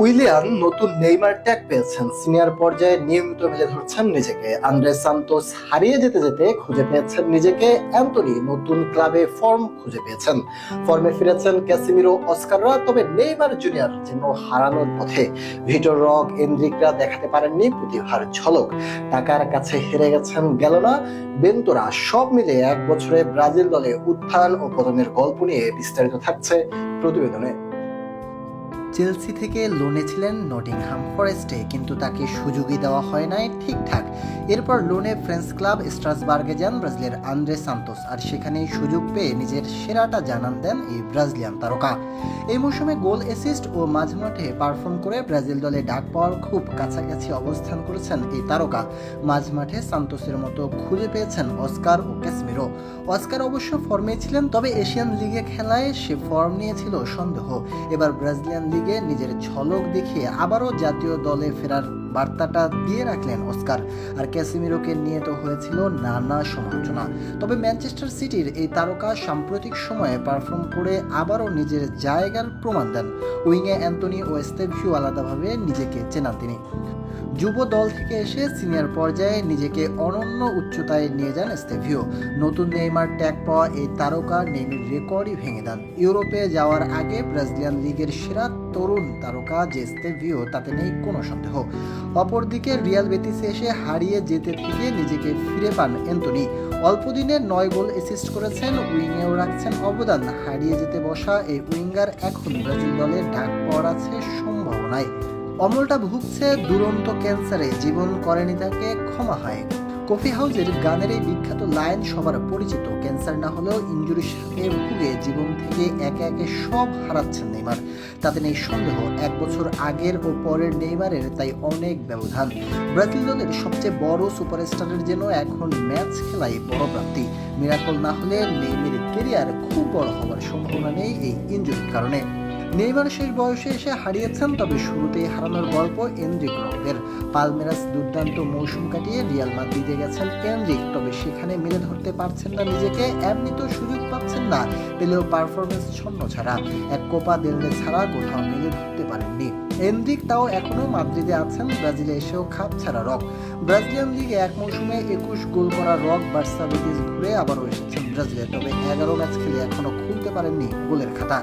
উইলিয়ান নতুন Neymar tag পেয়েছেন। Senior পর্যায়ে নিয়মিত মেলে ধরছেন নিজেকে। আন্দ্রে সান্তোস হারিয়ে যেতে যেতে খুঁজে পেয়েছেন নিজেকে। অ্যান্টনি নতুন ক্লাবে ফর্ম খুঁজে পেয়েছেন। ফর্মে ফিরেছেন ক্যাসিমিরো, অস্কাররা। তবে নেইমার জুনিয়র যেন হারানোর পথে। ভিটোর রক, এনরিকরা দেখাতে পারেননি প্রতিভার ঝলক। টাকার কাছে হেরে গেছেন গ্যালোনা, বেন্তোরা। সব মিলে এক বছরে ব্রাজিল দলে উত্থান ও পতনের গল্প নিয়ে বিস্তারিত থাকছে প্রতিবেদনে। চেলসি থেকে লোনে ছিলেন নটিংহাম ফরেস্টে, কিন্তু তাকে সুযোগই দেওয়া হয় নাই ঠিকঠাক। এরপর লোনে ফ্রেঞ্চ ক্লাব স্ট্রাসবার্গে যান ব্রাজিলের আন্দ্রে সান্তোস, আর সেখানেই সুযোগ পেয়ে নিজের সেরাটা জানান দেন এই ব্রাজিলিয়ান তারকা। এই মৌসুমে গোল, অ্যাসিস্ট ও মাঝমাঠে পারফর্ম করে ব্রাজিল দলে ডাক পাওয়ার খুব কাছাকাছি অবস্থান করেছেন এই তারকা। মাঝমাঠে সান্তোসের মতো খুঁজে পেয়েছেন অস্কার ও ক্যাসমিরো। অস্কার অবশ্য ফর্মে ছিলেন, তবে এশিয়ান লিগে খেলায় সে ফর্ম নিয়েছিল সন্দেহ। এবার ব্রাজিলিয়ান লিগে নিজের ঝলক দেখিয়ে আবারও জাতীয় দলে ফেরার বার্তাটা দিয়ে রাখলেন অস্কার। আর ক্যাসিমিরোকে নিয়ে তো হয়েছিল নানা সমালোচনা। তবে ম্যানচেস্টার সিটির এই তারকা সাম্প্রতিক সময়ে পারফর্ম করে আবারও নিজের জায়গার প্রমাণ দেন। উইংয়ে অ্যান্টনি ও এস্তেভিও আলাদাভাবে নিজেকে চেনান তিনি। যুব দল থেকে এসে সিনিয়র পর্যায়ে নিজেকে অনন্য উচ্চতায় নিয়ে যান এস্তেভিও। নতুন নেইমার ট্যাগ পাওয়া এই তারকা নেইমের রেকর্ডই ভেঙে দেন। ইউরোপে যাওয়ার আগে ব্রাজিলিয়ান লিগের সেরা তরুণ তারকা যে এস্তেভিও, তাতে নেই কোনো সন্দেহ। অপরদিকে রিয়াল বেতিসে এসে হারিয়ে যেতে থেকে নিজেকে ফিরে পান অ্যান্টনি। অল্প দিনে 9 গোল অ্যাসিস্ট করেছেন, উইংয়েও রাখছেন অবদান। হারিয়ে যেতে বসা এই উইঙ্গার এখন ব্রাজিল দলে ডাক পাওয়ার আছে সম্ভাবনায়। অমলটা ভুগছে দুরন্ত ক্যান্সারে, জীবন করেনি তাকে ক্ষমা হয়। কফি হাউজের গানের এই বিখ্যাত লাইন সবার পরিচিত। ক্যান্সার না হলেও ইনজুরির সাথে ভুগে জীবন থেকে একে একে সব হারাচ্ছেন নেইমার। তাতে নেই সন্দেহ, এক বছর আগের ও পরের নেইমারের তাই অনেক ব্যবধান। ব্রাজিল দলের সবচেয়ে বড় সুপারস্টারের যেন এখন ম্যাচ খেলাই বড় প্রাপ্তি। মিরাকল না হলে নেইমারের কেরিয়ার খুব বড় হওয়ার সম্ভাবনা নেই এই ইনজুরির কারণে। নেইমার শেষ বয়সে এসে হারিয়েছেন, তবে শুরুতেই হারানোর গল্প এনরিক রকের। পালমেরাস দুর্দান্ত মৌসুম কাটিয়ে রিয়াল মাদ্রিদে গেছেন এনরিক, তবে সেখানে মেলে ধরতে পারছেন না নিজেকে। এমনি তো সুযোগ পাচ্ছেন না, পেলেও পারফরমেন্স ছন্ন ছাড়া। এক কোপা দেল রে ছাড়া কোথাও মেলে ধরতে পারেননি এনরিক। তাও এখনো মাদ্রিদে আছেন, ব্রাজিলে এসেও খাপ ছাড়া রক। ব্রাজিলিয়ান লিগে এক মৌসুমে 21 গোল করা রক বার্সা বেটিস ঘুরে আবারও এসেছেন ব্রাজিলে, তবে 11 ম্যাচ খেলে এখনো খুলতে পারেননি গোলের খাতা।